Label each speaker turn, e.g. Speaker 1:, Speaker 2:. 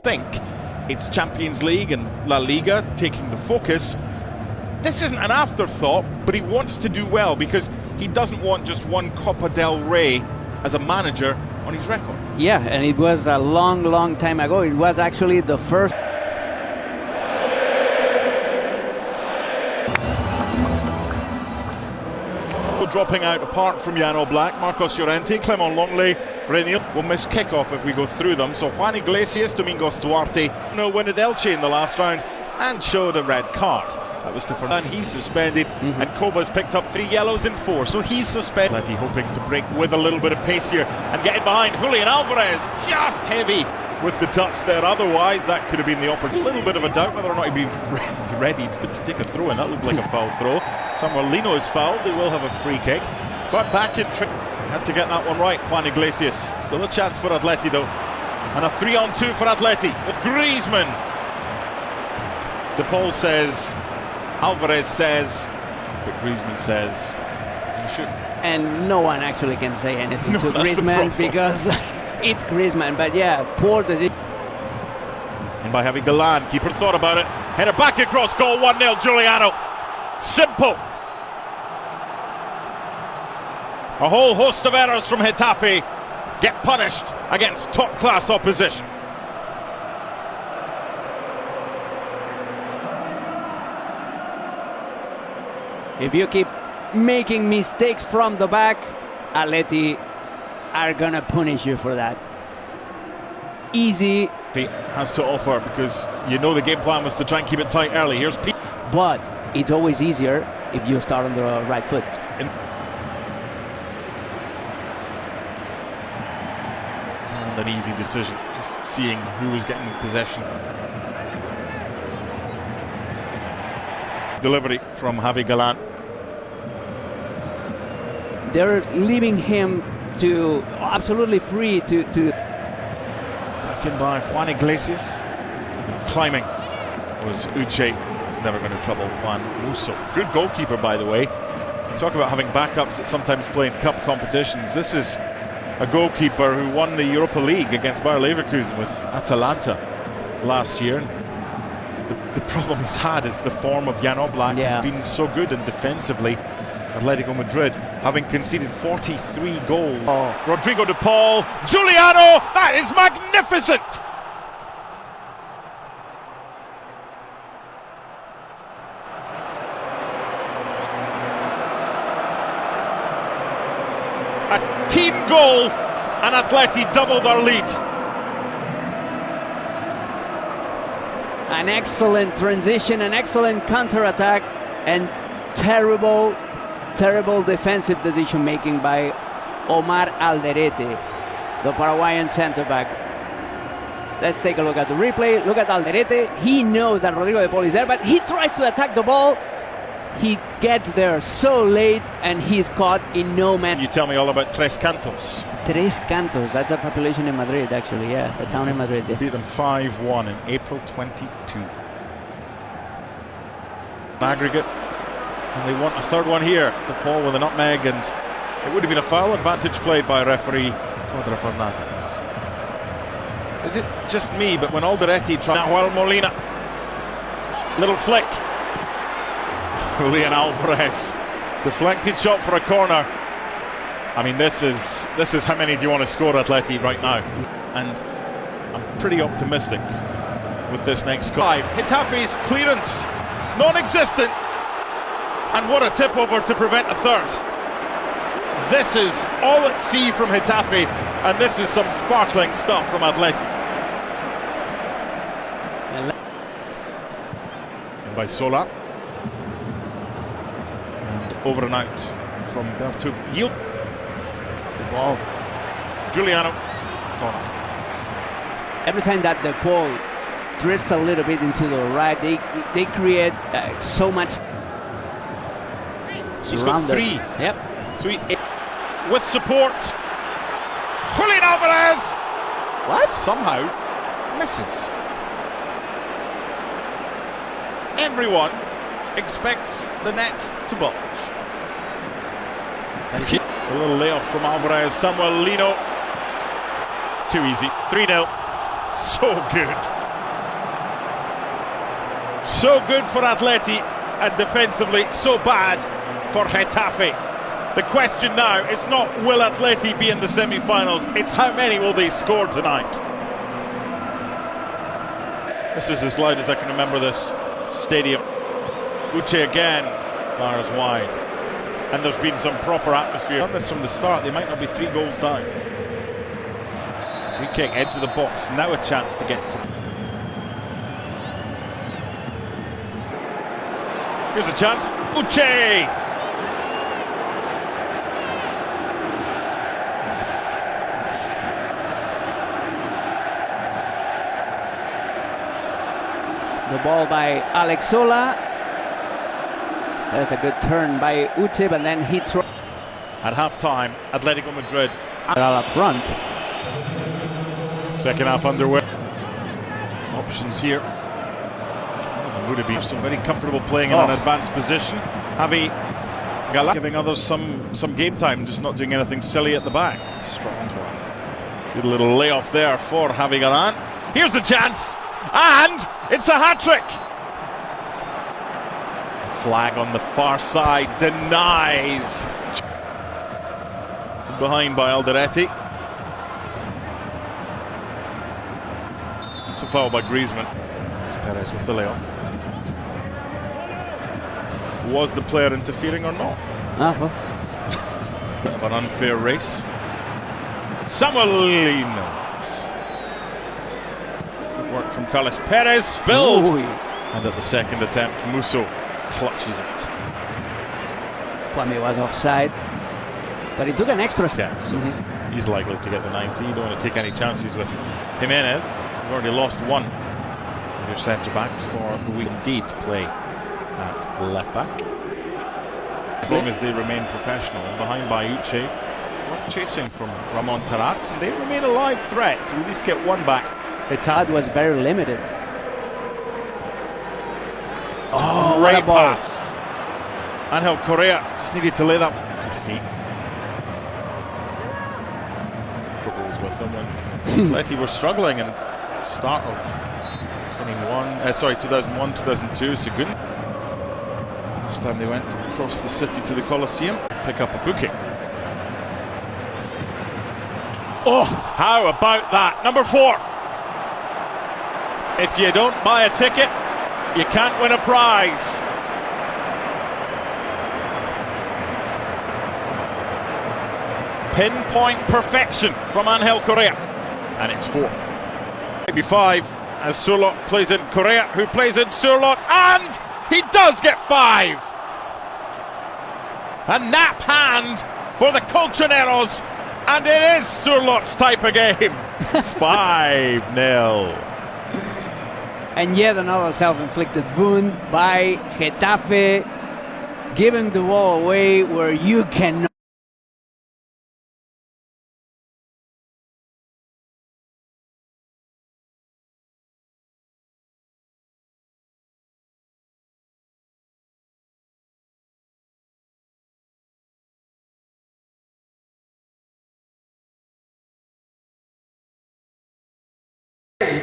Speaker 1: think it's Champions League and La Liga taking the focus. This isn't an afterthought, but he wants to do well because he doesn't want just one Copa del Rey as a manager on his record.
Speaker 2: Yeah, and it was a long time ago. It was actually the first.
Speaker 1: Dropping out apart from Jan Oblak, Marcos Llorente, Clement Longley, Renier will miss kickoff if we go through them. So Juan Iglesias, Domingos Duarte, no win at Elche in the last round and showed a red card. That was to Fernand. He's suspended, and Koba's picked up 3 yellows in 4, so he's suspended. Atleti hoping to break with a little bit of pace here and get in behind. Julian Alvarez, just heavy with the touch there. Otherwise, that could have been the opportunity. A little bit of a doubt whether or not he'd be ready to take a throw, and that looked like a foul throw. Samuel Lino is fouled. They will have a free kick, but back in had to get that one right. Juan Iglesias, still a chance for Atleti though, and a 3-on-2 for Atleti with Griezmann. De Paul says, Alvarez says, but Griezmann says you should.
Speaker 2: And no one actually can say anything to Griezmann because it's Griezmann. But yeah, poor decision.
Speaker 1: And by having Galan, keeper thought about it. Header back across goal, 1-0 Giuliano. Simple. A whole host of errors from Getafe get punished against top-class opposition.
Speaker 2: If you keep making mistakes from the back, Atleti are gonna punish you for that. Easy.
Speaker 1: Pete has to offer because you know the game plan was to try and keep it tight early. Here's Pete.
Speaker 2: But it's always easier if you start on the right foot.
Speaker 1: And an easy decision, just seeing who was getting possession. Delivery from Javi Galan.
Speaker 2: They're leaving him to absolutely free to
Speaker 1: Back in by Juan Iglesias. Climbing was Uche. Was never going to trouble Juan Musso. Good goalkeeper, by the way. You talk about having backups that sometimes play in cup competitions. This is a goalkeeper who won the Europa League against Bayer Leverkusen with Atalanta last year. The problem he's had is the form of Jan Oblak has been so good, and defensively Atletico Madrid having conceded 43 goals. Rodrigo de Paul, Giuliano, that is magnificent! A team goal, and Atleti double their lead.
Speaker 2: an excellent transition, an excellent counter-attack, and terrible defensive decision making by Omar Alderete, the Paraguayan center-back. Let's take a look at the replay. Look at Alderete. He knows that Rodrigo de Paul is there, but he tries to attack the ball. He gets there so late, and he's caught in no man.
Speaker 1: You tell me all about Tres Cantos.
Speaker 2: Tres Cantos, that's a population in Madrid, actually, yeah, a town in Madrid.
Speaker 1: They beat them 5-1 in April 22. Aggregate, and they want a third one here. De Paul with a nutmeg, and it would have been a foul. Advantage played by referee Pedro Fernandez. Is it just me, but when Alderete tried Nahuel Molina, little flick, Julian Alvarez, deflected shot for a corner. I mean, this is how many do you want to score, Atleti, right now? And I'm pretty optimistic with this next goal. Getafe's clearance, non-existent, and what a tip over to prevent a third. This is all at sea from Getafe, and this is some sparkling stuff from Atleti. And by Sola. And over and out from Bertug. Yield. Ball. Giuliano. Corner.
Speaker 2: Every time that the Paul drifts a little bit into the right, they create so much.
Speaker 1: He's got three.
Speaker 2: Yep.
Speaker 1: 3 with support. Julian Alvarez.
Speaker 2: What?
Speaker 1: Somehow misses. Everyone expects the net to bulge. A little layoff from Alvarez. Samuel Lino. Too easy. 3-0. So good. So good for Atleti, and defensively so bad for Getafe. The question now is not will Atleti be in the semi-finals, it's how many will they score tonight. This is as loud as I can remember this stadium. Uche again fires wide, and there's been some proper atmosphere. Done this from the start, they might not be 3 goals down. Free kick, edge of the box, now a chance to get to. Here's a chance, Uche!
Speaker 2: The ball by Alexola. There's a good turn by Uche, but then he throws.
Speaker 1: At half-time, Atletico Madrid
Speaker 2: Up front.
Speaker 1: second half underway. Options here. Would have been so very comfortable playing in an advanced position. Javi Galán giving others some game time, just not doing anything silly at the back. Strong one. Good little layoff there for Javi Galán. Here's the chance, and it's a hat-trick. Flag on the far side denies. Behind by Alderete. It's a foul by Griezmann. There's Perez with the layoff. Was the player interfering or not? Bit of an unfair race. Samuelino. Footwork from Carlos Perez, spilled.
Speaker 2: Ooh.
Speaker 1: And at the second attempt, Musso clutches it.
Speaker 2: Kwame was offside, but he took an extra step.
Speaker 1: Yeah, so he's likely to get the 90. You don't want to take any chances with Jimenez. You've already lost one of your centre backs for the week. Indeed, play at left back. As long as they remain professional. Behind by Uche, worth chasing from Ramon Taraz, and they remain a live threat to at least get one back.
Speaker 2: Tad was very limited.
Speaker 1: Great pass. Angel Correa just needed to lay that. Good feet. Goals with them when Atleti were struggling, and start of 2001, 2002. Seguin. Last time they went across the city to the Colosseum, pick up a booking. Oh, how about that? Number 4. If you don't buy a ticket, you can't win a prize. Pinpoint perfection from Angel Correa. And it's 4. Maybe 5 as Surlot plays in Correa, who plays in Surlot, and he does get 5. A nap hand for the Colchoneros, and it is Surlot's type of game. 5-0.
Speaker 2: And yet another self-inflicted wound by Getafe, giving the ball away where you cannot.